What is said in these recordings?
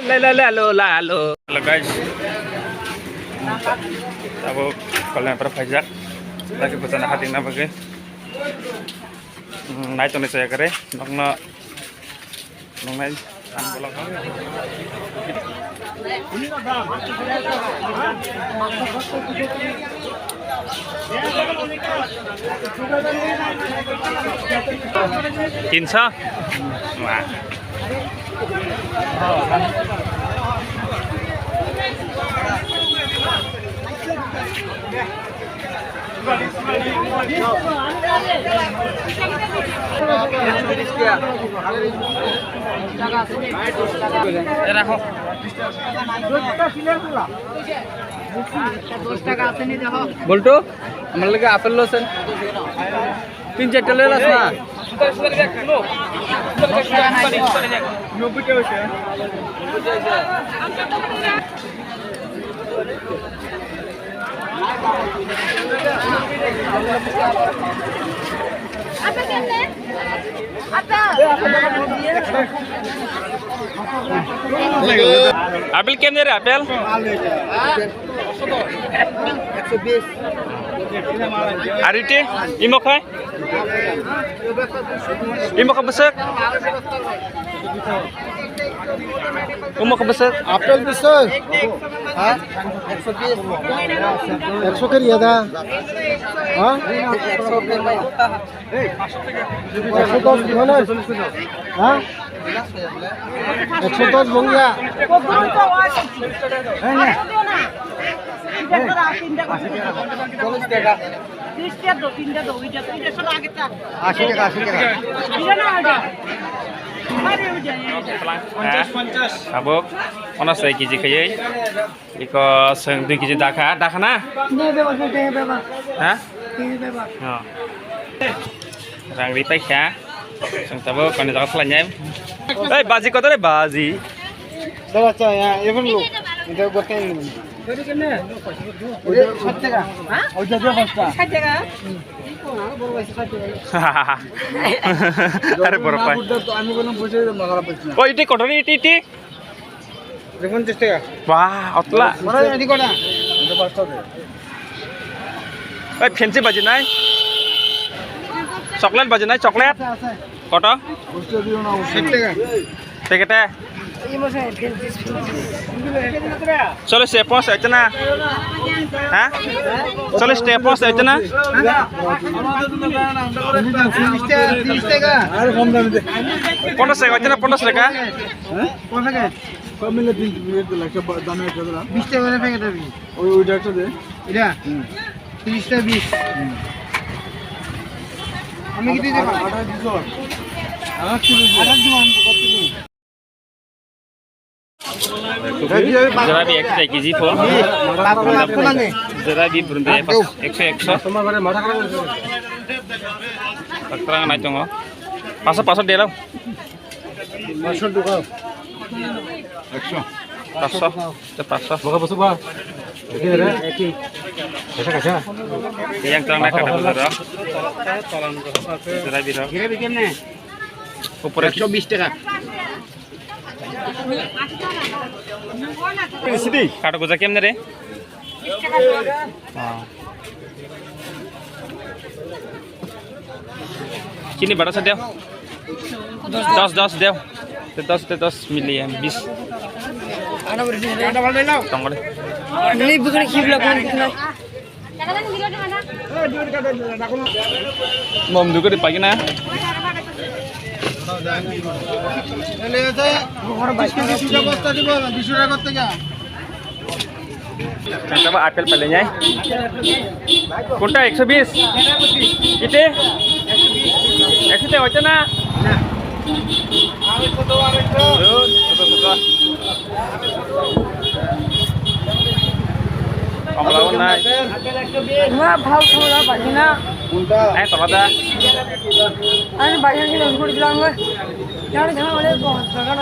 Halo guys. Tahu kalau yang berpajak lagi pesan hati nama ke. Naik tuh saya kere, nong naik. Kinsa? Wah. বলতো আমার লাগে apple লোছেন 3-4টা লেল আছে না 90 টাকা হইছে Apel kem nih apel? 120 Ariti, imok hai? Imok ke besek? Imok ke besek? Apple বিশো হ্যাঁ 120 100 করিয়ে দা হ্যাঁ 100 কে ভাই 110 দিও না হ্যাঁ 110 বঙ্গা হ্যাঁ না 40 টাকা 30 টাকা দো 3টা দো ওইটা তো এটা সব আগে টা 80 টাকা 80 টাকা এটা না ওটা Abuk, mana saya kiji kaya? Iko seng 2 kiji dakha na? Hah? Oh. Rang ripai kya? Seng tabu kani dakha selanya. Eh, bazi kota deh bazi. দাদা চা এখন লোক এটা করতে নিন ওই 60 টাকা হ্যাঁ ওইটা দিয়ে 60 টাকা আরে বড় পাই আমি বললাম বুঝে মাগারা পাচ্ছি না ও ইটি কটরি ইটি 50 টাকা বাহ অতলা বড় এডি কোটা এটা 5 টাকা ওই ফেন্সি বাজি নাই চকলেট বাজি নাই চকলেট আছে কত বুঝতে দিও না 60 টাকা পেকেটে চলো সে পৌঁছ আইছে না হ্যাঁ চলো স্টে পৌঁছ আইছে না 30 টাকা আর কম দামে দে 50 টাকা আইছে না 50 টাকা হ্যাঁ কত টাকা কম মিলে 30 লাখ দামে আছে না 20 টাকা করে প্যাকেট হবে ওইটা একটা দে এটা 30 টা 20 আমি কি দিতে পারবো 18 দিছো আমার কি দিছো 18 দিব আমি কত দিই Jerabi 1 kg phone. Jerabi beruntung 100. তোমার ঘরে মাথা খারাপ হয়েছে Terang naik cong. Pasal dia lah. 500 টাকা 100. Pasal. বকা বসু বা দেখি রে একই এটা কাছে Yang terang naik kata dulu dah. Jerabi dah. গিরে কেমনে Upore 120 টাকা Sidi. Kata goza kemne re? Kini bada sa deo? 10 deo. 10 million 20. ana beri ada bal delaw Tongol. ini bukan kibla kon kitna Mom juga dipagi na. ले जाए घर 22 KG সুজা বস্তা দিব 200 টাকা থেকে Coba apel palenya. Kunta 120. Ite? 120 aja na. Panglawan na. না ভাল খাওয়া পাচ্ছি না কোনটা Tolada. আমি বাইরে গিয়ে লোন করে দিলাম জানো জানো বলে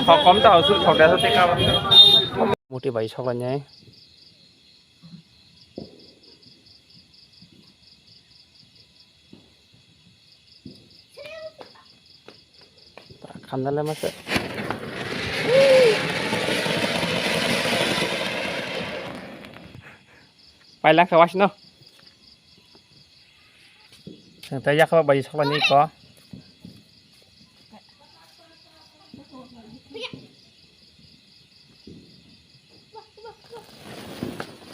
Hokom tahu su hoda su tika. Muti bayi sokannya. Kandalnya mas. Pailang kawas no. Nanti ya kalau baju sekolah ini kok.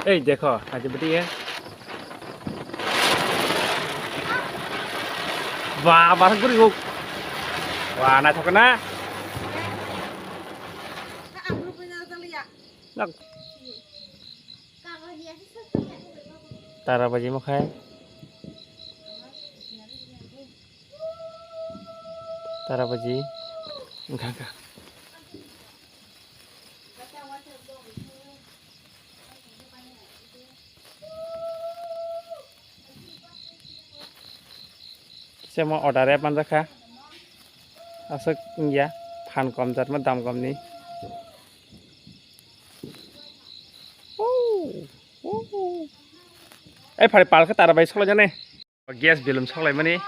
देखो आज बढ़िया वाह बारह गुरी हो वाह ना थोक ना तारा बजी में खाए तारा बजी enggak saya mau order apa anda kah? Asal ya, pan kom jat madam kom ni. Pada pal ke tara bayi sekolah jane. Gas belum sekolah mana?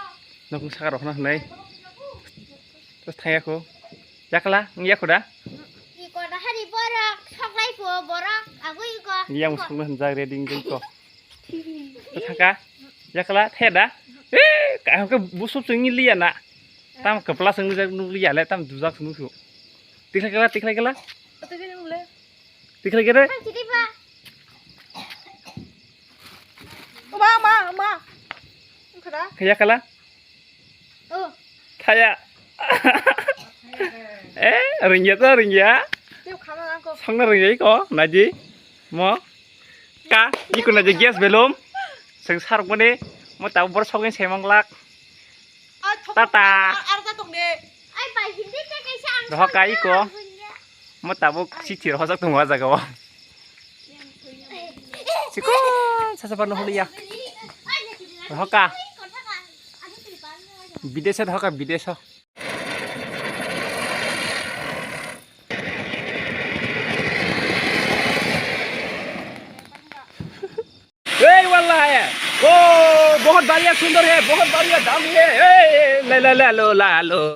Nukung sakar orang nai. Terus tanya aku, ya kalah, ngiyak udah? Iko dah hari borak, sekolah iku borak, aku iko. Iya musuh menjag reading jengko. Terus tanya, ya kalah, dah? Cái busuk sing lian nak. Tam kepala sing lian le tam duzak sing su. Tik lagi lah. Tik lagi deh. Jadi pak. Ma. Kayak kalah. Oh. Kayak. Ringgit. Tiap kanan aku. Sangna ringgit kok, naji. Mo. Ka, ikut naji gas belum. Sing sarung mana? Mau tahu bersogeng semang lak. Tata. Ai bài hindi ka kay sang. Roh kai ko. Mau tahu si tir hosak tu muaza kau. Siko, sasapan holi ya. Roh ka. Bidesa roh ka bidesa. वाला है वो बहुत बढ़िया सुंदर है बहुत बढ़िया दाम है ले लो